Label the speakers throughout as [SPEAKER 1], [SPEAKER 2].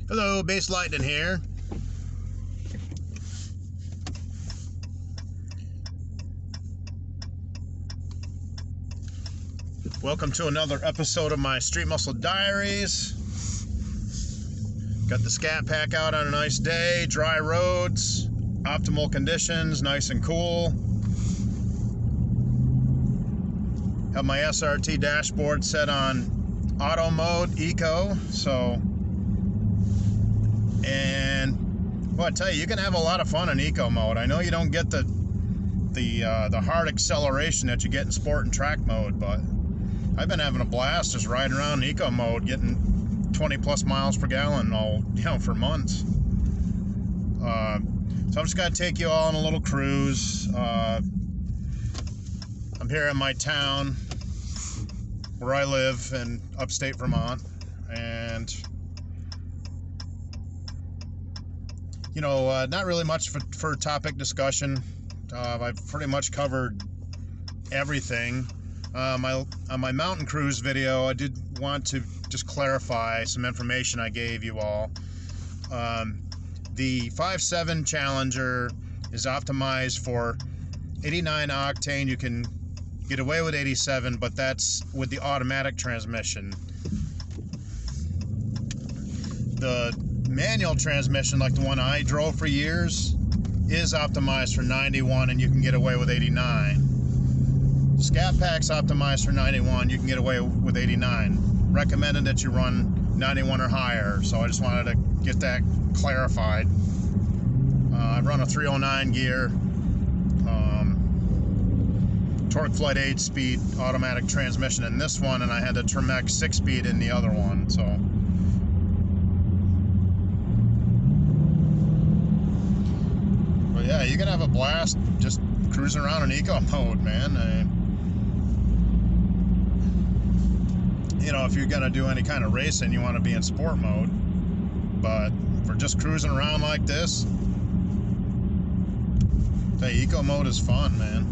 [SPEAKER 1] Hello, Base Lightning here. Welcome to another episode of my Street Muscle Diaries. Got the Scat Pack out on a nice day, dry roads, optimal conditions, nice and cool. Have my SRT dashboard set on auto mode, eco, and well, I tell you can have a lot of fun in eco mode. I know you don't get the hard acceleration that you get in sport and track mode, but I've been having a blast just riding around in eco mode, getting 20 plus miles per gallon for months. So I'm just gonna take you all on a little cruise. I'm here in my town where I live in upstate Vermont, and not really much for topic discussion. I've pretty much covered everything. On my mountain cruise video, I did want to just clarify some information I gave you all. The 5.7 Challenger is optimized for 89 octane. You can get away with 87, but that's with the automatic transmission. The manual transmission, like the one I drove for years, is optimized for 91, and you can get away with 89. Scat Pack's optimized for 91, you can get away with 89. Recommended that you run 91 or higher, so I just wanted to get that clarified. I run a 309 gear, Torque Flight 8-speed automatic transmission in this one, and I had the Tremec 6-speed in the other one. So but yeah, you can have a blast just cruising around in eco mode, man. If you're gonna do any kind of racing, you want to be in sport mode, but for just cruising around like this, hey, eco mode is fun, man.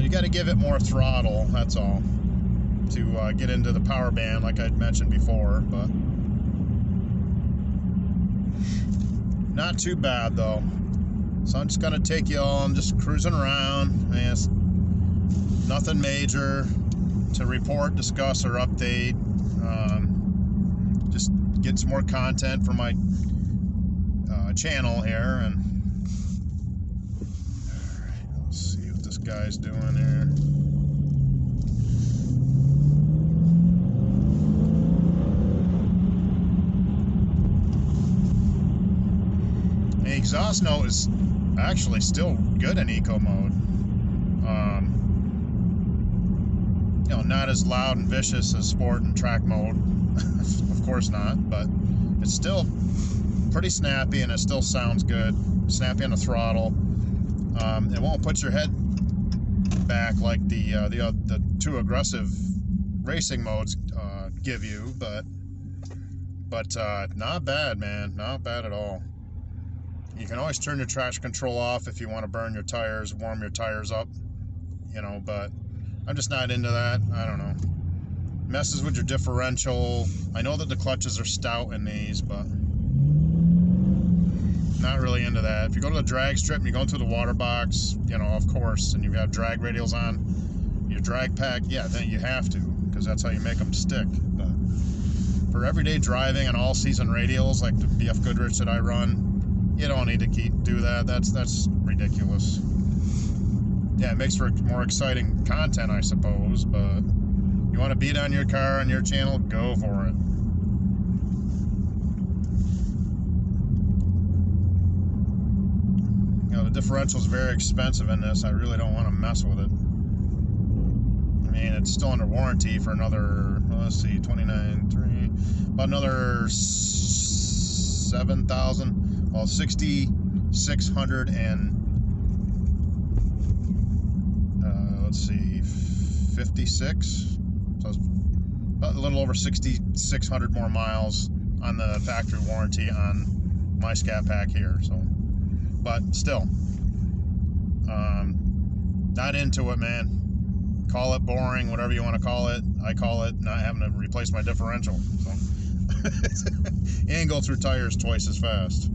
[SPEAKER 1] You got to give it more throttle, that's all, to get into the power band like I'd mentioned before, but not too bad though. So I'm just gonna take you all, I'm just cruising around, and it's nothing major to report, discuss, or update. Just get some more content for my channel here, and alright, let's see what this guy's doing here. The exhaust note is actually still good in eco mode. Not as loud and vicious as sport and track mode, of course not, but it's still pretty snappy and it still sounds good. Snappy on the throttle. It won't put your head back like the too aggressive racing modes give you, but not bad, man. Not bad at all. You can always turn your traction control off if you want to burn your tires, warm your tires up, but I'm just not into that. I don't know. Messes with your differential. I know that the clutches are stout in these, but not really into that. If you go to the drag strip and you're going through the water box, of course, and you have drag radials on your drag pack, yeah, then you have to, because that's how you make them stick. But for everyday driving and all-season radials like the BF Goodrich that I run, you don't need to do that. That's ridiculous. Yeah, it makes for more exciting content, I suppose, but you want to beat on your car on your channel, go for it. The differential is very expensive in this. I really don't want to mess with it. I mean, it's still under warranty for another, let's see, 29.3, about another 7,000. Well, 6,600 and let's see, 56. So it's about a little over 6,600 more miles on the factory warranty on my Scat Pack here. So, but still, not into it, man. Call it boring, whatever you want to call it. I call it not having to replace my differential. So and go through tires twice as fast.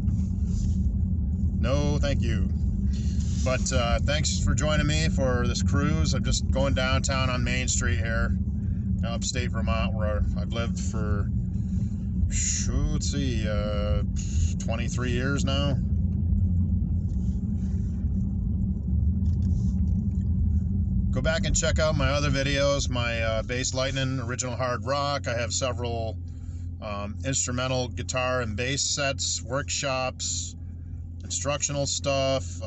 [SPEAKER 1] No, thank you. But thanks for joining me for this cruise. I'm just going downtown on Main Street here, upstate Vermont, where I've lived for, let's see, 23 years now. Go back and check out my other videos, my Bass Lightning Original Hard Rock. I have several instrumental guitar and bass sets, workshops, instructional stuff,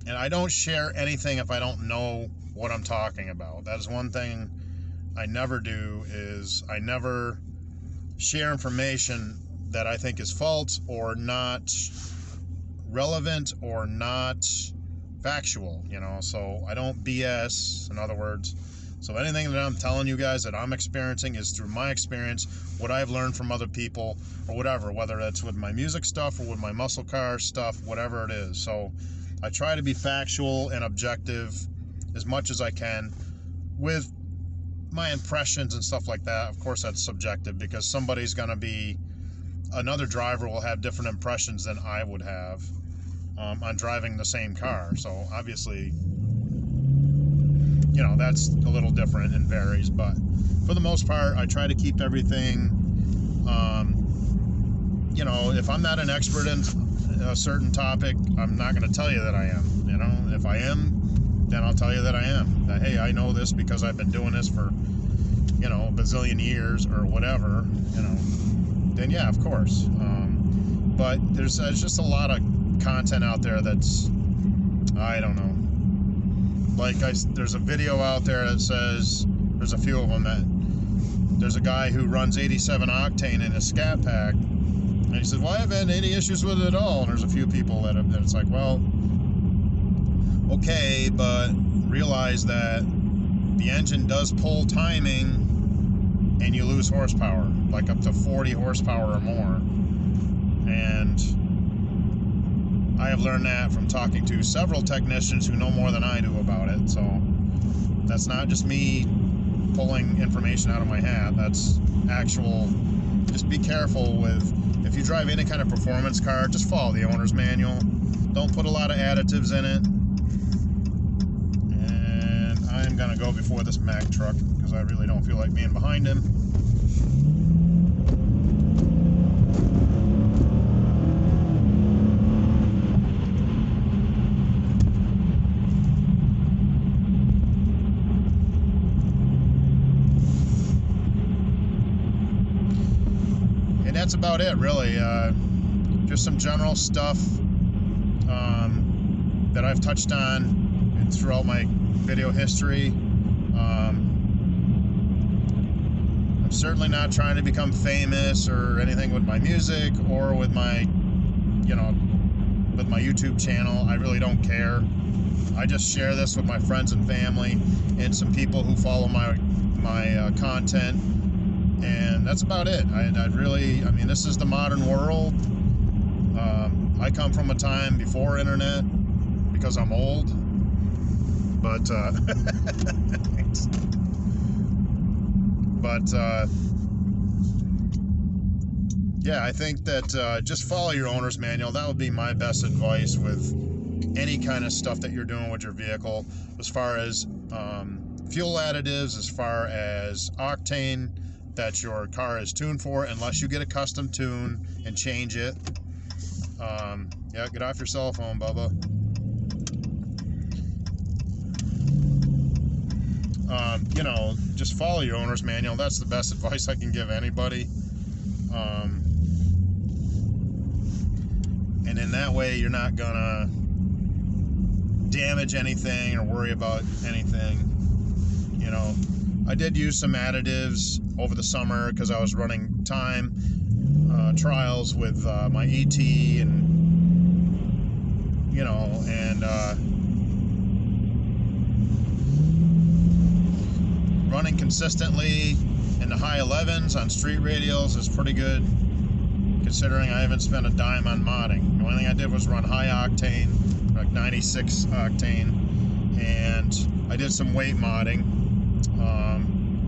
[SPEAKER 1] and I don't share anything if I don't know what I'm talking about. That is one thing I never do, is I never share information that I think is false or not relevant or not factual, you know. So I don't BS, in other words. So anything that I'm telling you guys that I'm experiencing is through my experience, what I've learned from other people, or whatever, whether that's with my music stuff or with my muscle car stuff, whatever it is. So I try to be factual and objective as much as I can with my impressions and stuff like that. Of course, that's subjective, because somebody's going to be, another driver will have different impressions than I would have on driving the same car. So obviously, you know, that's a little different and varies, but for the most part, I try to keep everything, you know, if I'm not an expert in a certain topic, I'm not going to tell you that I am. You know, if I am, then I'll tell you that I am. That, hey, I know this because I've been doing this for, you know, a bazillion years or whatever, you know, then yeah, of course. But there's just a lot of content out there that's, I don't know. Like, there's a video out there that says, there's a few of them, that there's a guy who runs 87 octane in a Scat Pack, and he says, well, I haven't had any issues with it at all. And there's a few people that it's like, well, okay, but realize that the engine does pull timing and you lose horsepower, like up to 40 horsepower or more. And I have learned that from talking to several technicians who know more than I do about it. So that's not just me pulling information out of my hat. That's actual. Just be careful with, if you drive any kind of performance car, just follow the owner's manual. Don't put a lot of additives in it. And I'm gonna go before this Mack truck because I really don't feel like being behind him. That's about it, really. Just some general stuff that I've touched on throughout my video history. I'm certainly not trying to become famous or anything with my music or with my, you know, with my YouTube channel. I really don't care. I just share this with my friends and family and some people who follow my content. And that's about it. I mean, this is the modern world. I come from a time before internet because I'm old. But, yeah, I think that just follow your owner's manual. That would be my best advice with any kind of stuff that you're doing with your vehicle, as far as fuel additives, as far as octane that your car is tuned for, unless you get a custom tune and change it. Yeah, get off your cell phone, Bubba. You know, just follow your owner's manual. That's the best advice I can give anybody. And in that way, you're not gonna damage anything or worry about anything. You know, I did use some additives over the summer because I was running time trials with my ET, and you know, and running consistently in the high 11s on street radials is pretty good, considering I haven't spent a dime on modding. The only thing I did was run high octane, like 96 octane, and I did some weight modding,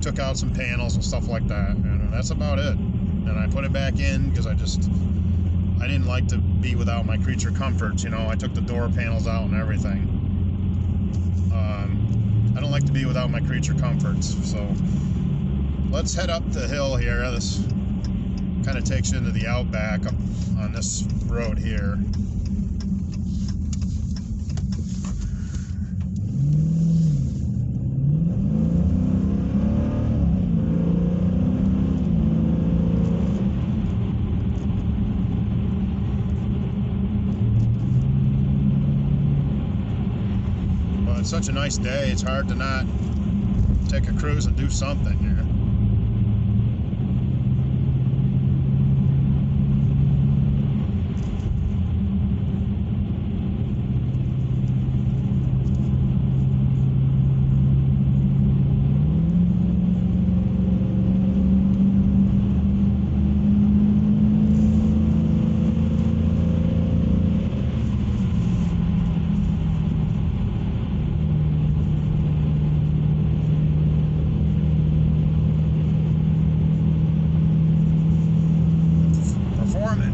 [SPEAKER 1] took out some panels and stuff like that, and that's about it. And I put it back in because I didn't like to be without my creature comforts. You know, I took the door panels out and everything. I don't like to be without my creature comforts. So let's head up the hill here. This kind of takes you into the outback up on this road here. It's such a nice day, it's hard to not take a cruise and do something here.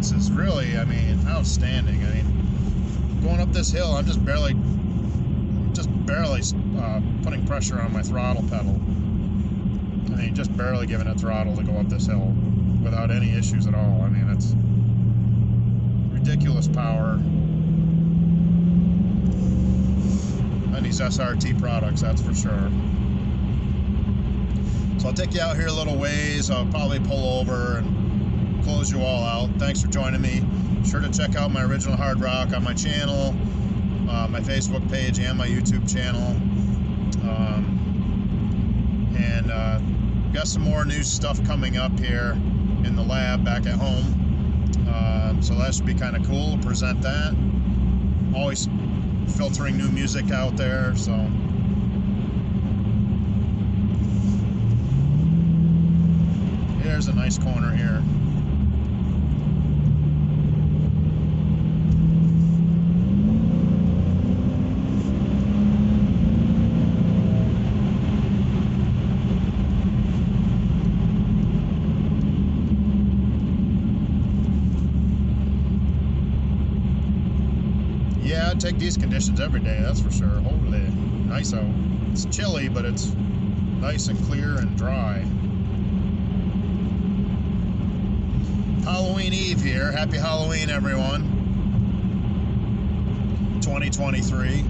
[SPEAKER 1] Is really, I mean, outstanding. I mean, going up this hill, I'm just barely putting pressure on my throttle pedal. I mean, just barely giving it throttle to go up this hill without any issues at all. I mean, it's ridiculous power on these SRT products, that's for sure. So I'll take you out here a little ways. I'll probably pull over and close you all out. Thanks for joining me. Sure to check out my original hard rock on my channel, my Facebook page, and my YouTube channel. And got some more new stuff coming up here in the lab back at home. So that should be kind of cool to present that. Always filtering new music out there. So here's a nice corner here. Yeah, I'd take these conditions every day, that's for sure. Holy nice out. It's chilly, but it's nice and clear and dry. Halloween Eve here. Happy Halloween, everyone. 2023.